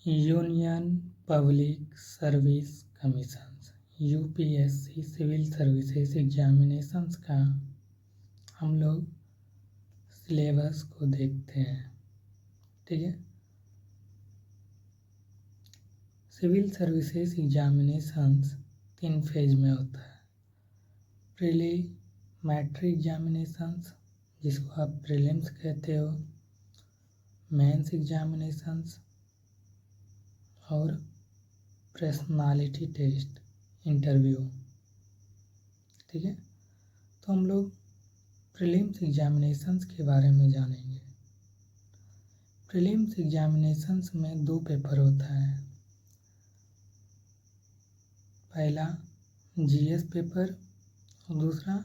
Union public service commissions UPSC civil services examinations का हम लोग सिलेबस को देखते हैं। ठीक है, सिविल सर्विसेज एग्जामिनेशंस 3 फेज में होता है। प्रीलिमिनरी एग्जामिनेशंस जिसको आप प्रीलिम्स कहते हो, मेंस एग्जामिनेशंस और पर्सनालिटी टेस्ट इंटरव्यू। ठीक है, तो हम लोग प्रीलिम्स एग्जामिनेशंस के बारे में जानेंगे। प्रीलिम्स एग्जामिनेशंस में 2 पेपर होता है। पहला जीएस पेपर और दूसरा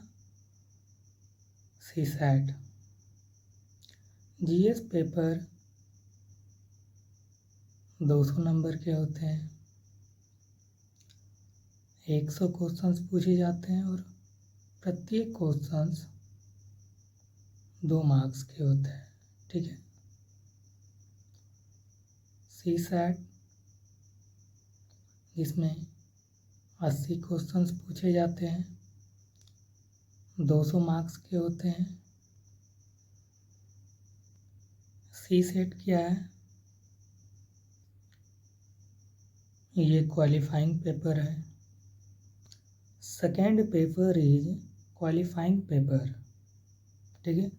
सीसैट। जीएस पेपर 200 नंबर के होते हैं, 100 क्वेश्चंस पूछे जाते हैं और प्रत्येक क्वेश्चंस 2 मार्क्स के होते हैं। ठीक है, सीसैट जिसमें 80 क्वेश्चंस पूछे जाते हैं, 200 मार्क्स के होते हैं। सीसैट क्या है? ये क्वालिफाइंग पेपर है। Second paper is qualifying paper. ठीक है,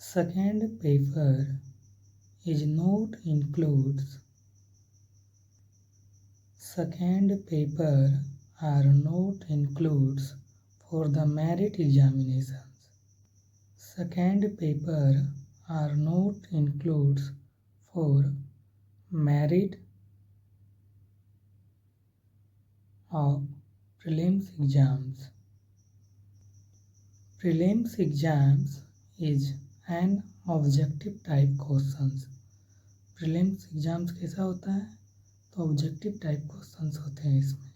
second paper is not includes second paper are not includes for the merit examinations. Second paper are not includes for merit of prelims exams. Prelims exams is an objective type questions. Prelims exams कैसा होता है? तो objective type questions होते हैं इसमें।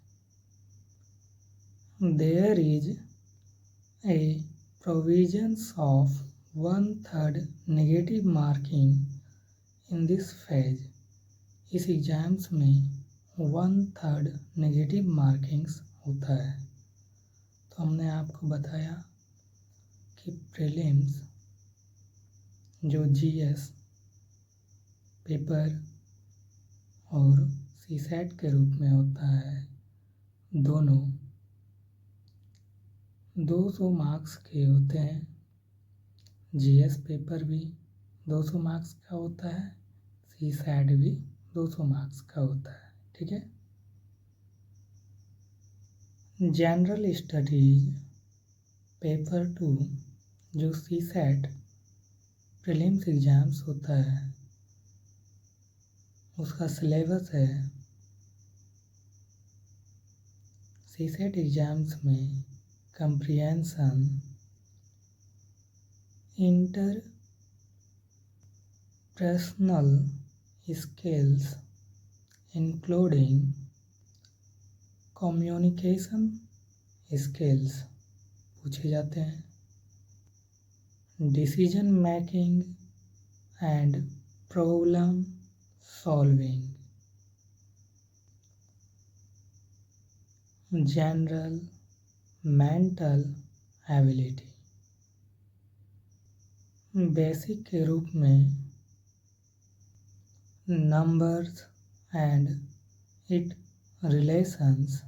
There is a provisions of 1/3 negative marking in this phase. इस exams में 1/3 negative markings होता है। तो हमने आपको बताया कि प्रीलिम्स जो जीएस पेपर और सीसैट के रूप में होता है, दोनों 200 मार्क्स के होते हैं। जीएस पेपर भी 200 मार्क्स का होता है, सीसैट भी 200 मार्क्स का होता है। ठीक है, जनरल स्टडीज पेपर 2 जो सीसैट प्रीलिम्स एग्जाम्स होता है, उसका सिलेबस है। सीसैट एग्जाम्स में comprehension, interpersonal skills including communication skills पूछे जाते हैं, decision making and problem solving, general mental ability. Basic के रूप में numbers and it relations,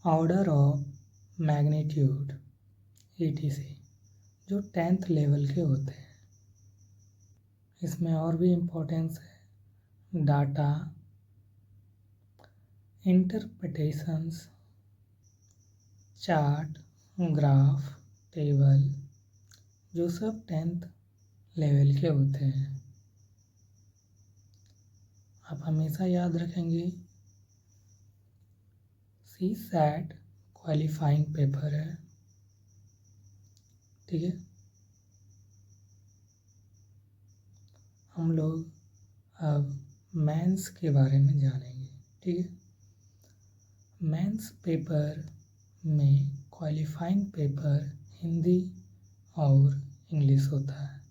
order of magnitude etc. जो 10th लेवल के होते हैं। इसमें और भी इम्पोर्टेंस है data, interpretations, chart, graph, table, जो सब 10th लेवल के होते हैं। आप हमेशा याद रखेंगे सीसैट क्वालिफाइंग पेपर है। ठीक है, हम लोग अब मेंस के बारे में जानेंगे। ठीक है, मेंस पेपर में क्वालिफाइंग पेपर हिंदी और इंग्लिश होता है।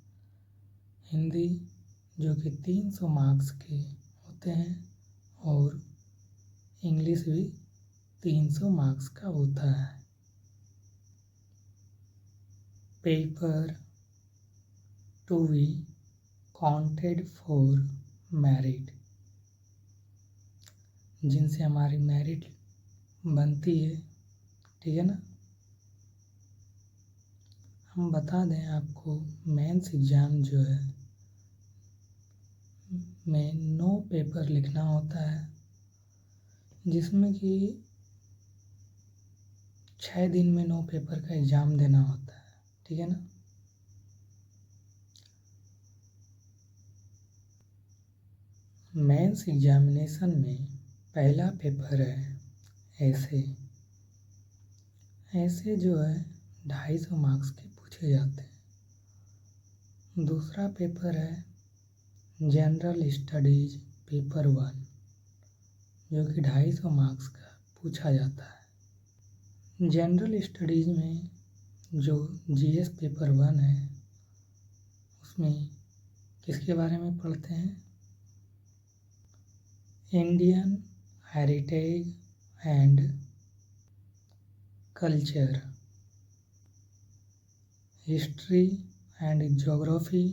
हिंदी जो कि 300 मार्क्स के होते हैं, और इंग्लिश भी 300 मार्क्स का होता है। Paper to be counted for merit, जिनसे हमारी मेरिट बनती है, ठीक है ना। हम बता दें आपको, मेंस एग्ज़ाम जो है में 9 पेपर लिखना होता है, जिसमें कि 6 दिन में 9 पेपर का एग्ज़ाम देना होता है, ठीक है ना। मेंस एग्जामिनेशन में पहला पेपर है ऐसे जो है 250 मार्क्स के पूछे जाते हैं। दूसरा पेपर है जनरल स्टडीज पेपर 1, जो कि 250 मार्क्स का पूछा जाता है। जनरल स्टडीज में जो जीएस पेपर 1 है, उसमें किसके बारे में पढ़ते हैं? Indian heritage and culture, history and geography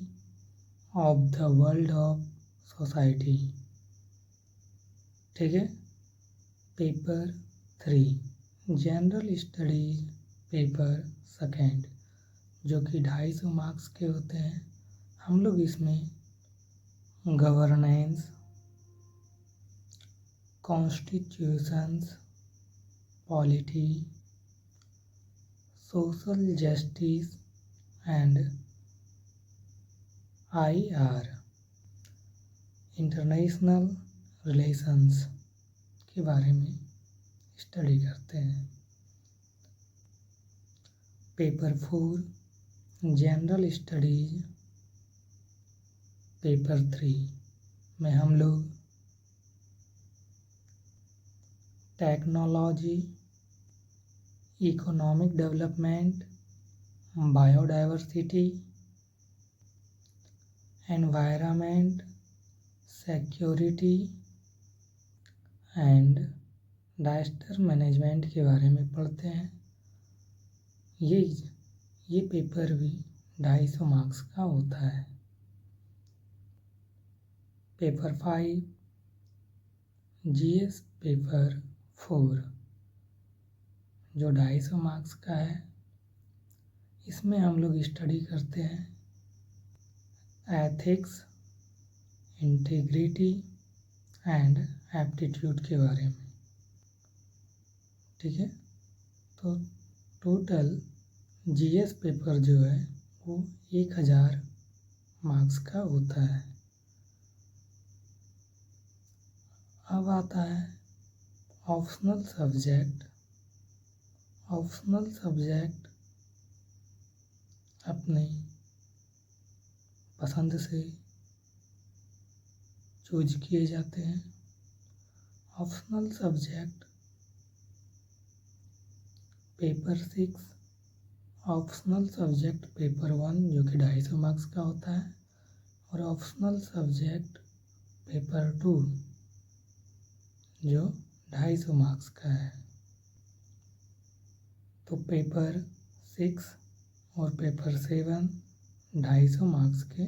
of the world of society, ठीक है। पेपर 3 जनरल स्टडीज पेपर 2, जो कि 250 मार्क्स के होते हैं। हम लोग इसमें governance, constitutions, polity, social justice and IR international relations के बारे में स्टडी करते हैं। पेपर 4 जनरल स्टडीज पेपर 3 में हम लोग technology, economic development, biodiversity, environment, security and disaster management के बारे में पढ़ते हैं। ये पेपर भी 250 मार्क्स का होता है। पेपर 5 जीएस पेपर 4, जो 250 मार्क्स का है। इसमें हम लोग स्टडी करते हैं एथिक्स, इंटीग्रिटी एंड एप्टीट्यूड के बारे में, ठीक है। तो टोटल जीएस पेपर जो है वो 1000 मार्क्स का होता है। अब आता है ऑप्शनल सब्जेक्ट। ऑप्शनल सब्जेक्ट अपने पसंद से चूज किए जाते हैं। Optional subject paper 6, optional subject paper 1 जो कि 250 मार्क्स का होता है, और ऑप्शनल सब्जेक्ट पेपर 2 जो 250 मार्क्स का है। तो पेपर 6 और पेपर 7 250 मार्क्स के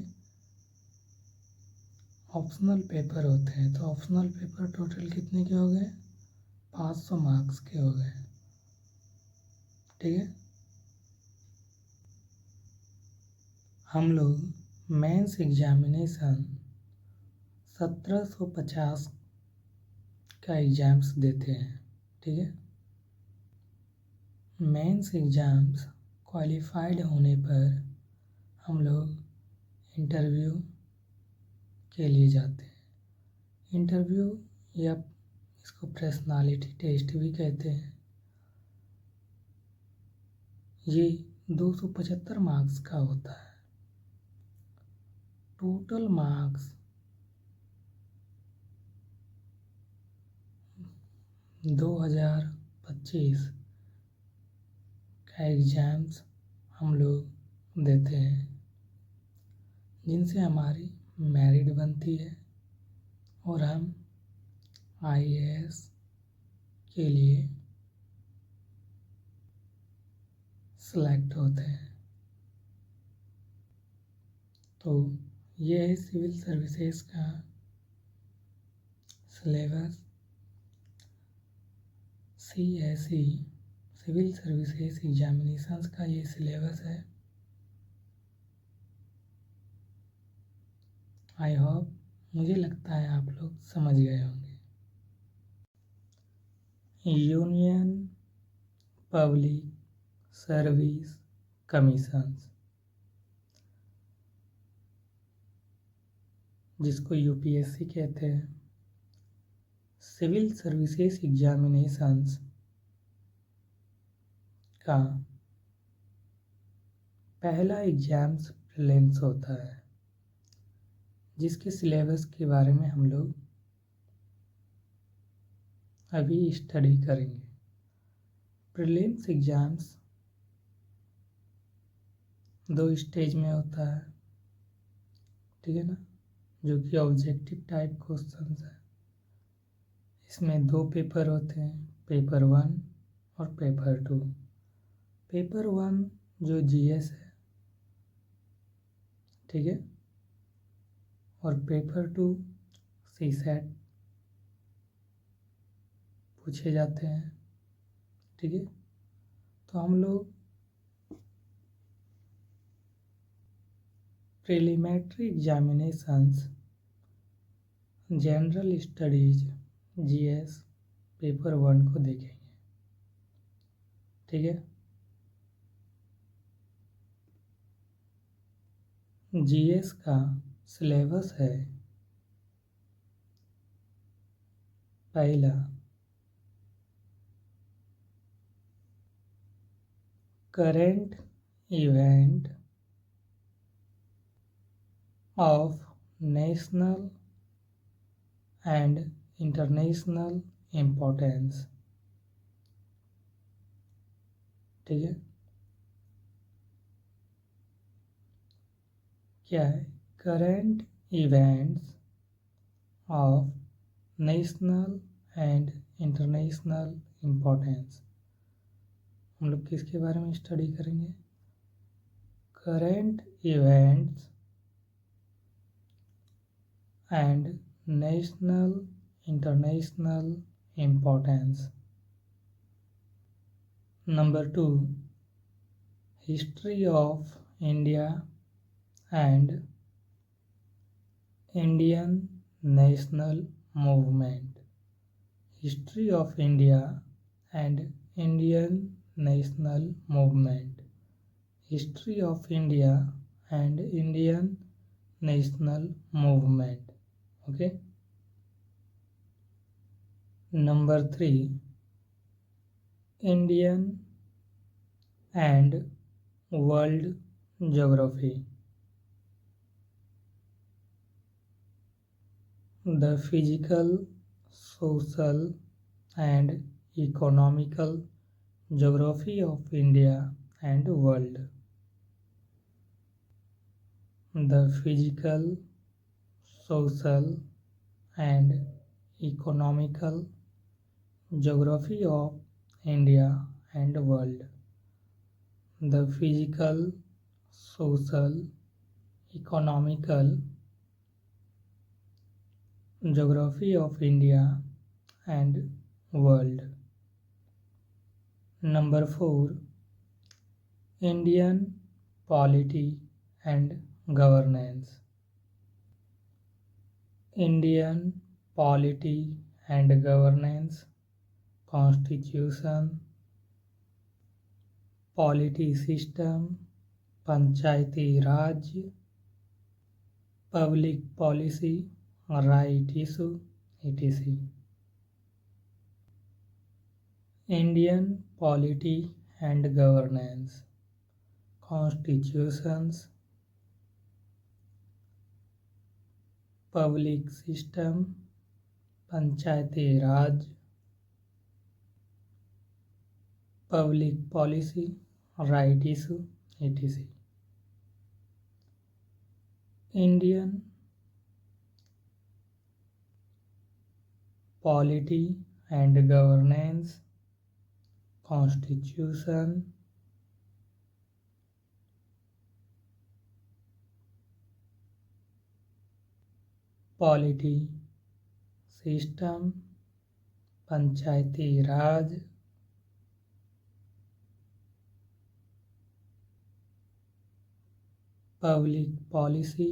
ऑप्शनल पेपर होते हैं। तो ऑप्शनल पेपर टोटल कितने के हो गए? 500 मार्क्स के हो गए, ठीक है। हम लोग मेंस एग्जामिनेशन 1750 का एग्ज़ाम्स देते हैं, ठीक है। मेंस एग्ज़ाम्स क्वालिफाइड होने पर हम लोग इंटरव्यू के लिए जाते हैं। इंटरव्यू या इसको पर्सनालिटी टेस्ट भी कहते हैं। ये 275 मार्क्स का होता है। टोटल मार्क्स 2025 का एग्ज़ाम्स हम लोग देते हैं, जिनसे हमारी मेरिट बनती है और हम IAS के लिए सेलेक्ट होते हैं। तो ये है सिविल सर्विसेज का syllabus. CSE civil services examinations का ये सिलेबस है। आई होप, मुझे लगता है आप लोग समझ गए होंगे। यूनियन पब्लिक सर्विस कमीशंस, जिसको UPSC कहते हैं, सिविल सर्विसेज एग्जामिनेशंस का पहला एग्जाम्स प्रीलिम्स होता है, जिसके सिलेबस के बारे में हम लोग अभी स्टडी करेंगे। प्रीलिम्स एग्जाम्स 2 स्टेज में होता है, ठीक है ना, जो कि ऑब्जेक्टिव टाइप क्वेश्चंस है। इसमें 2 पेपर होते हैं, पेपर 1 और पेपर 2। पेपर 1 जो GS है, ठीक है, और पेपर 2 CSAT पूछे जाते हैं, ठीक है। तो हम लोग preliminary examinations general studies GS paper 1 को देखेंगे, ठीक है। GS का सिलेबस है, पहला current event of national and international importance, ठीक है। क्या है? Current events of national and international importance. हम लोग किसके बारे में स्टडी करेंगे? Current events and national international importance. Number 2, history of India and Indian national movement. History of India and Indian national movement. History of India and Indian national movement, okay. Number 3, Indian and world geography. The physical, social and economical geography of India and world. The physical, social and economical geography of India and world. The physical, social, economical geography of India and world. Number 4, Indian polity and governance. Indian polity and governance, constitution, polity system, Panchayati Raj, public policy, right issue, etc. Indian polity and governance, constitutions, public system, Panchayati Raj, public policy, right issue, etc. Indian polity and governance, constitution, polity, system, Panchayati Raj, public policy,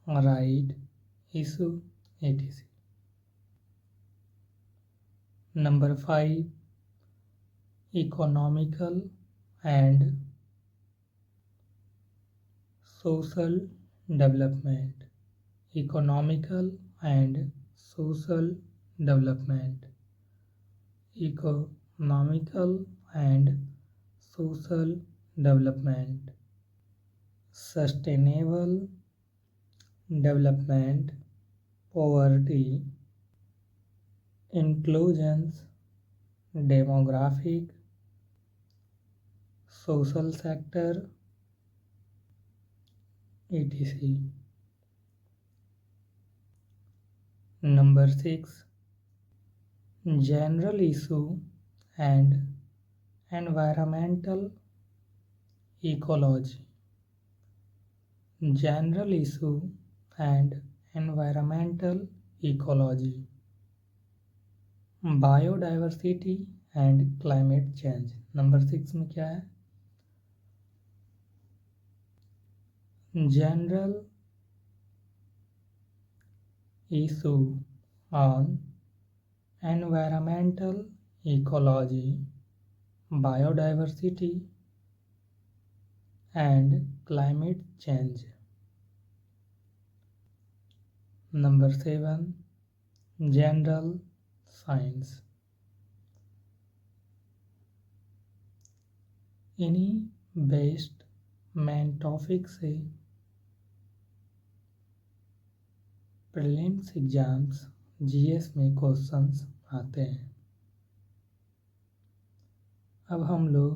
right, issue, etc. Number 5, economical and social development. Economical and social development. Economical and social development. Sustainable development, poverty, inclusions, demographic, social sector, etc. Number 6, general issue and environmental ecology. General issue and environmental ecology. Biodiversity and climate change. Number 6 में क्या है? General issue on environmental ecology, biodiversity and climate change. Number 7, general science. इन्हीं based main topic से prelims exams GS में questions आते हैं। अब हम लोग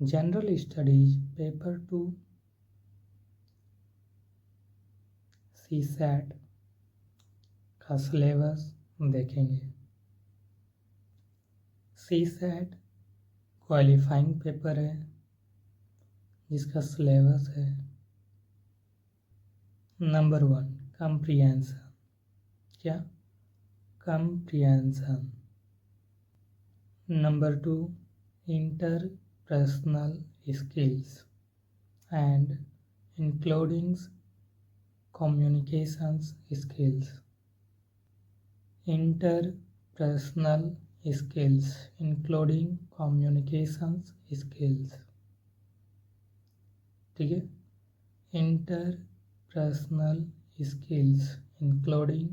जनरल स्टडीज पेपर 2 सीसैट का सिलेबस देखेंगे। सीसैट क्वालिफाइंग पेपर है जिसका सिलेबस है नंबर 1 कंप्रिहेंशन। क्या? Comprehension. Number 2 interpersonal skills and including communications skills. Interpersonal skills including communications skills. ठीक है? Interpersonal skills including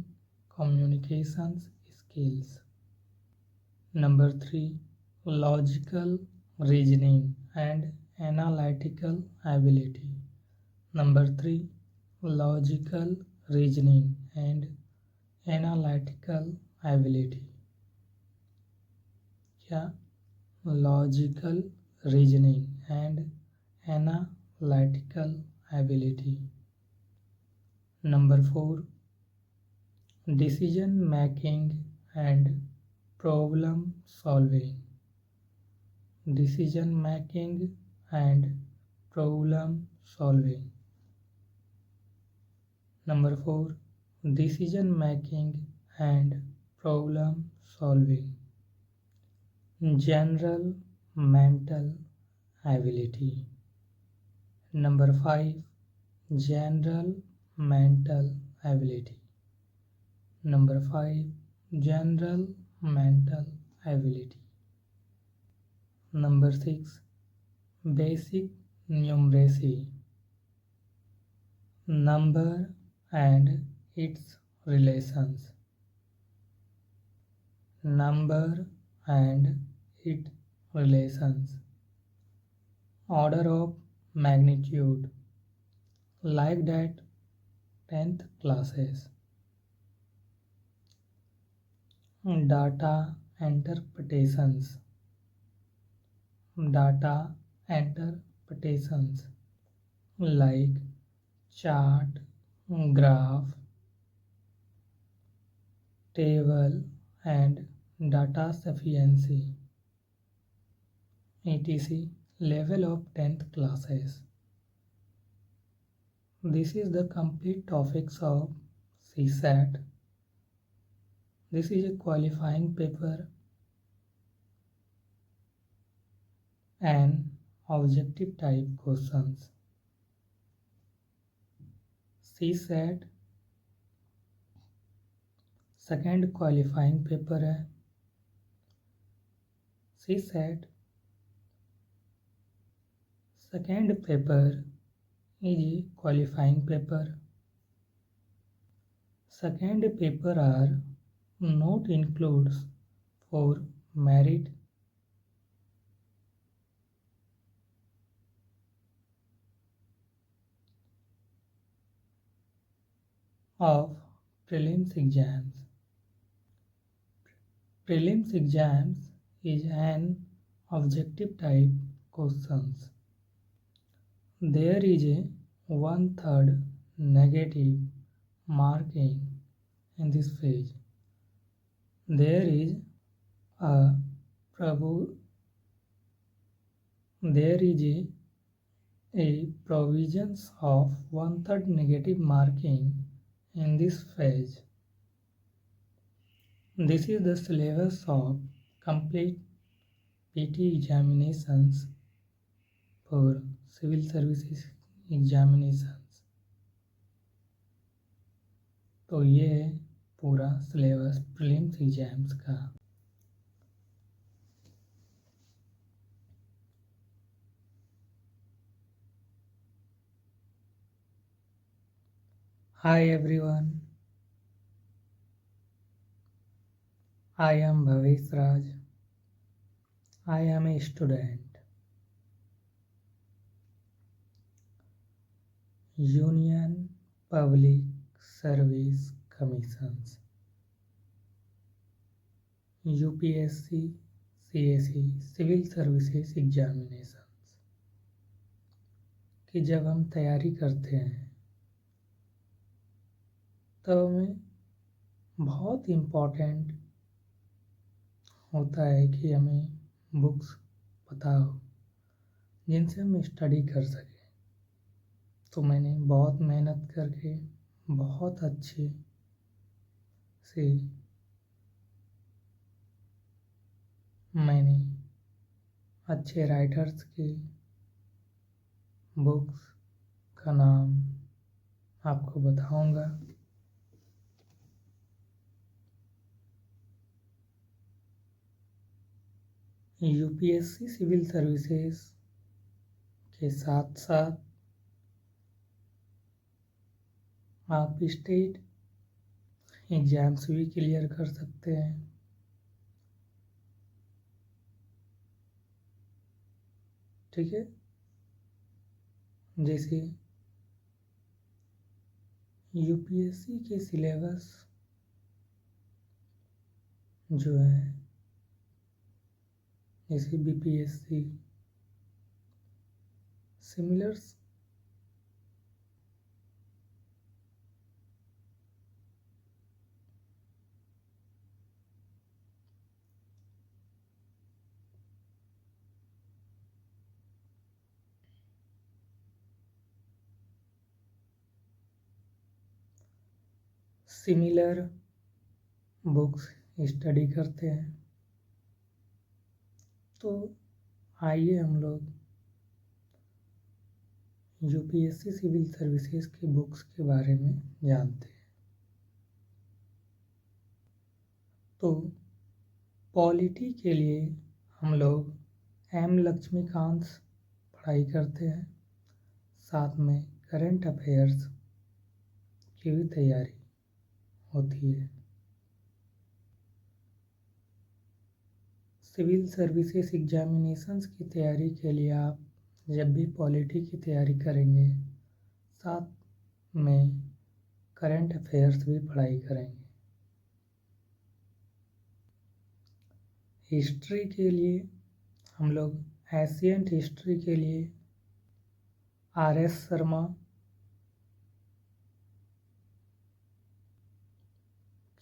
communications skills. Number 3, logical reasoning and analytical ability. Number 3, logical reasoning and analytical ability. क्या? logical reasoning and analytical ability. Number 4, decision making and problem solving. Decision making and problem solving. Number 4, decision making and problem solving. General mental ability. Number 5, general mental ability. Number 5, general mental ability. Number 6, basic numeracy. Number and its relations. Number and its relations. Order of magnitude, like that 10th classes. Data interpretations. Data interpretations like chart, graph, table and data sufficiency, etc. level of 10th classes. This is the complete topics of CSAT. This is a qualifying paper and objective type questions. CSAT second qualifying paper है। CSAT second paper is a qualifying paper. Second paper are not includes for merit of prelims exams. Prelims exams is an objective type questions. There is a 1/3 negative marking in this phase. There is a provisions of 1/3 negative marking in this phase. This is the syllabus of complete PT examinations for civil services examinations. तो ये है पूरा syllabus prelims exams का। Hi everyone, I am Bhavesh Raj. I am a student. Union Public Service Commissions, UPSC, CSE, civil services examinations की जब हम तैयारी करते हैं तब हमें बहुत इम्पोर्टेंट होता है कि हमें बुक्स पता हो जिनसे हम स्टडी कर सकें। तो मैंने बहुत मेहनत करके बहुत अच्छे से मैंने अच्छे राइटर्स के बुक्स का नाम आपको बताऊंगा। यूपीएससी सिविल सर्विसेज के साथ साथ आप स्टेट एग्जाम्स भी क्लियर कर सकते हैं। ठीक है, जैसे यूपीएससी के सिलेबस जो है, जैसे BPSC, similars similar books study करते हैं। तो आइए हम लोग यूपीएससी सिविल सर्विसेज की बुक्स के बारे में जानते हैं। तो पॉलिटी के लिए हम लोग एम लक्ष्मीकांत पढ़ाई करते हैं, साथ में करंट अफेयर्स की भी तैयारी होती है। सिविल सर्विसेज एग्जामिनेशंस की तैयारी के लिए आप जब भी पॉलिटी की तैयारी करेंगे साथ में करंट अफेयर्स भी पढ़ाई करेंगे। हिस्ट्री के लिए हम लोग एशियंट हिस्ट्री के लिए आर.एस. शर्मा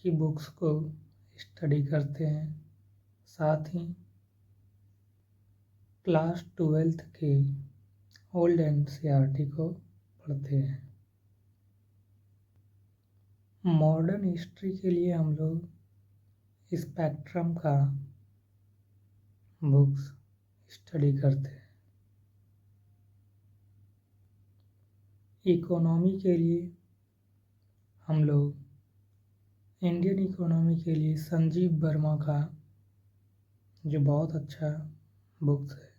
की बुक्स को स्टडी करते हैं, साथ ही क्लास 12th की ओल्ड एनसीईआरटी को पढ़ते हैं। मॉडर्न हिस्ट्री के लिए हम लोग स्पेक्ट्रम का बुक्स स्टडी करते हैं। इकोनॉमी के लिए हम लोग इंडियन इकोनॉमी के लिए संजीव वर्मा का जो बहुत अच्छा बुक्स है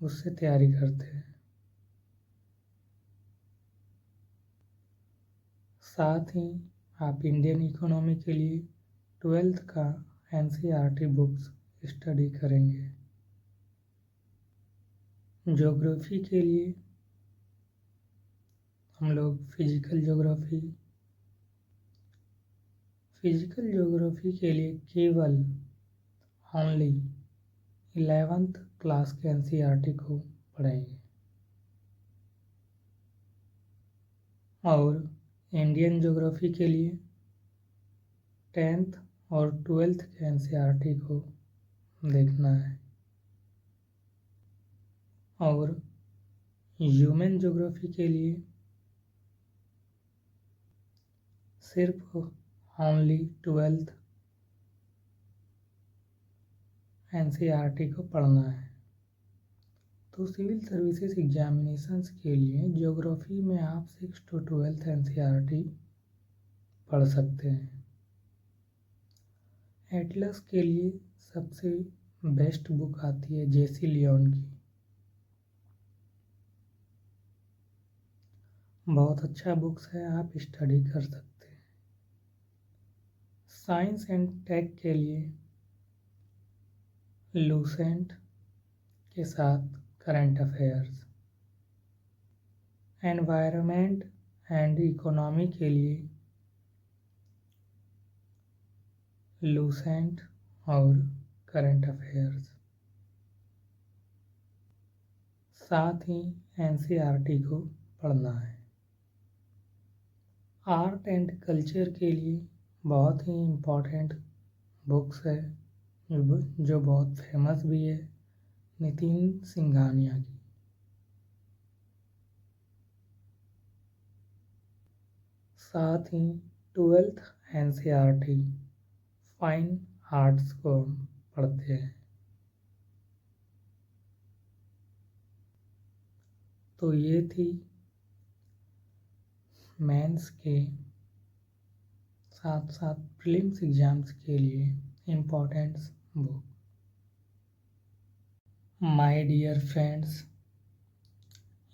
उससे तैयारी करते हैं। साथ ही आप इंडियन इकोनॉमी के लिए 12th का एनसीईआरटी बुक्स स्टडी करेंगे। ज्योग्राफी के लिए हम लोग फिजिकल ज्योग्राफी के लिए केवल ओनली 11th क्लास के एनसीईआरटी को पढ़ेंगे और इंडियन ज्योग्राफी के लिए 10th और 12th के एनसीईआरटी को देखना है और ह्यूमन ज्योग्राफी के लिए सिर्फ ओनली 12th एनसीईआरटी को पढ़ना है। तो सिविल सर्विसेज एग्जामिनेशंस के लिए ज्योग्राफी में आप 6 to 12th एनसीईआरटी पढ़ सकते हैं। एटलस के लिए सबसे बेस्ट बुक आती है जेसी लियोन की, बहुत अच्छा बुक्स है, आप स्टडी कर सकते हैं। साइंस एंड टेक के लिए लूसेंट के साथ current affairs, environment and economy के लिए लूसेंट और करंट अफेयर्स, साथ ही एनसीईआरटी को पढ़ना है। आर्ट एंड कल्चर के लिए बहुत ही इम्पोर्टेंट बुक्स है जो बहुत फेमस भी है, नितिन सिंघानिया की। साथ ही 12th एनसीईआरटी फाइन आर्ट्स को हम पढ़ते हैं। तो ये थी मेंस के साथ साथ प्रीलिम्स एग्जाम्स के लिए important book. My dear friends,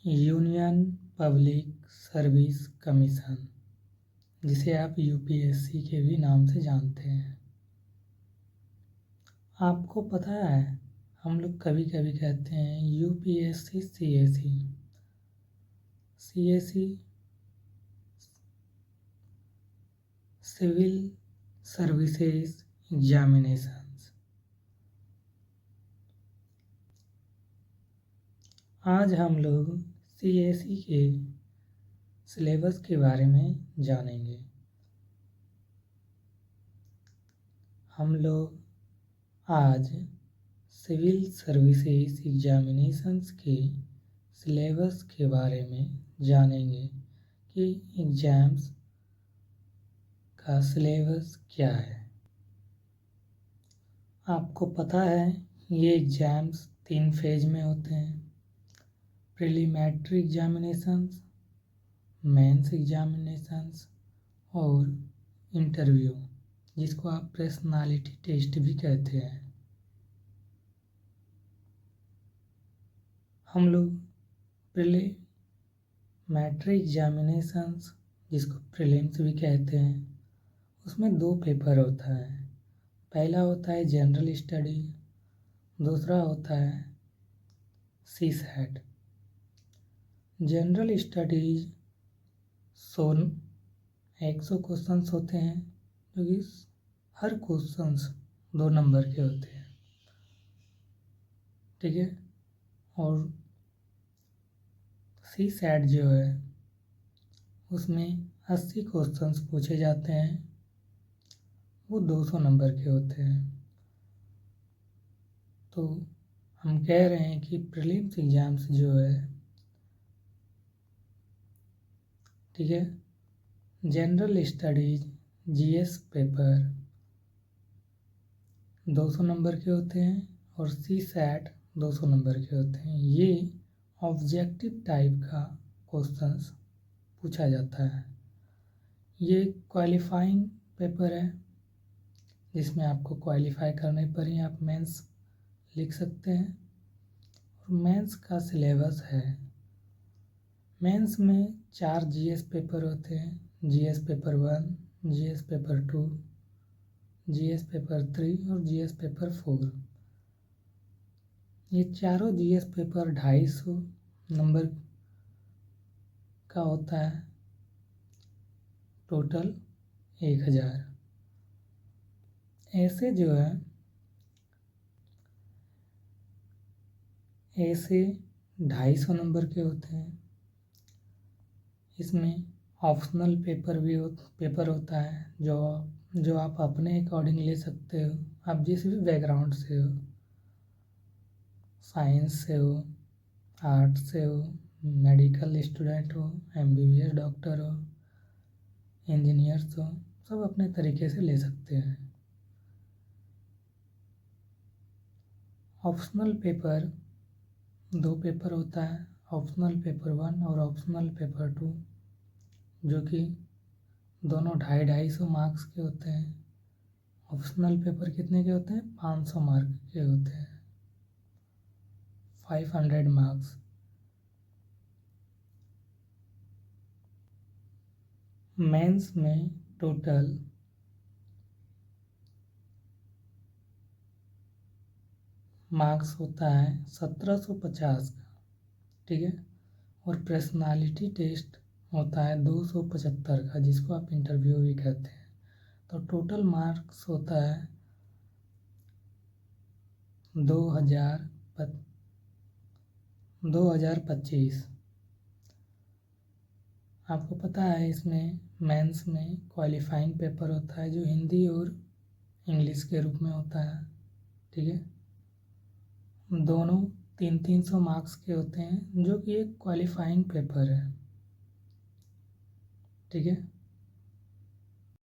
union public service commission, जिसे आप यूपीएससी के भी नाम से जानते हैं, आपको पता है हम लोग कभी कभी कहते हैं UPSC CSE. CSE civil services examinations. आज हम लोग सीएसी के सिलेबस के बारे में जानेंगे। हम लोग आज सिविल सर्विसेज एग्जामिनेशंस के सिलेबस के बारे में जानेंगे कि एग्ज़ाम्स का सिलेबस क्या है। आपको पता है ये एग्ज़ाम्स 3 फेज में होते हैं: प्रीलिमिनरी एग्जामिनेशंस, मेंस एग्जामिनेशंस और इंटरव्यू, जिसको आप पर्सनालिटी टेस्ट भी कहते हैं। हम लोग प्रीलिमिनरी एग्जामिनेशंस, जिसको प्रीलिम्स भी कहते हैं, उसमें 2 पेपर होता है। पहला होता है जनरल स्टडी, दूसरा होता है सीसैट। जनरल स्टडीज 100 क्वेश्चंस होते हैं, जो कि हर क्वेश्चंस 2 नंबर के होते हैं, ठीक है। और सीसैट जो है उसमें 80 क्वेश्चंस पूछे जाते हैं, वो 200 नंबर के होते हैं। तो हम कह रहे हैं कि प्रीलिम्स एग्ज़ाम्स जो है, ठीक है, general studies GS paper 200 number के होते हैं और सी सैट 200 नंबर के होते हैं। ये ऑब्जेक्टिव टाइप का क्वेश्चंस पूछा जाता है। ये क्वालिफाइंग पेपर है जिसमें आपको क्वालिफाई करने पर ही आप मेंस लिख सकते हैं। और मेंस का सिलेबस है, मेंस में 4 जीएस पेपर होते हैं, GS paper 1, GS paper 2, GS paper 3 और जीएस पेपर 4। ये चारों जीएस पेपर 250 नंबर का होता है, टोटल 1000। ऐसे जो है, ऐसे 250 नंबर के होते हैं। इसमें ऑप्शनल पेपर होता है जो आप अपने अकॉर्डिंग ले सकते हो। आप जिस भी बैकग्राउंड से हो, साइंस से हो, आर्ट से हो, मेडिकल स्टूडेंट हो, एमबीबीएस डॉक्टर हो, इंजीनियर्स हो, सब अपने तरीके से ले सकते हैं। ऑप्शनल पेपर 2 पेपर होता है, ऑप्शनल पेपर 1 और ऑप्शनल पेपर 2, जो कि दोनों 250 मार्क्स के होते हैं। ऑप्शनल पेपर कितने के होते हैं? 500 मार्क के होते हैं, 500 मार्क्स। मेंस में टोटल मार्क्स होता है 1750 का, ठीक है। और पर्सनालिटी टेस्ट होता है 275 का, जिसको आप इंटरव्यू भी कहते हैं। तो टोटल मार्क्स होता है 2025। आपको पता है इसमें मेंस में क्वालिफाइंग पेपर होता है जो हिंदी और इंग्लिश के रूप में होता है, ठीक है। दोनों 300 मार्क्स के होते हैं, जो कि एक क्वालिफाइंग पेपर है, ठीक है।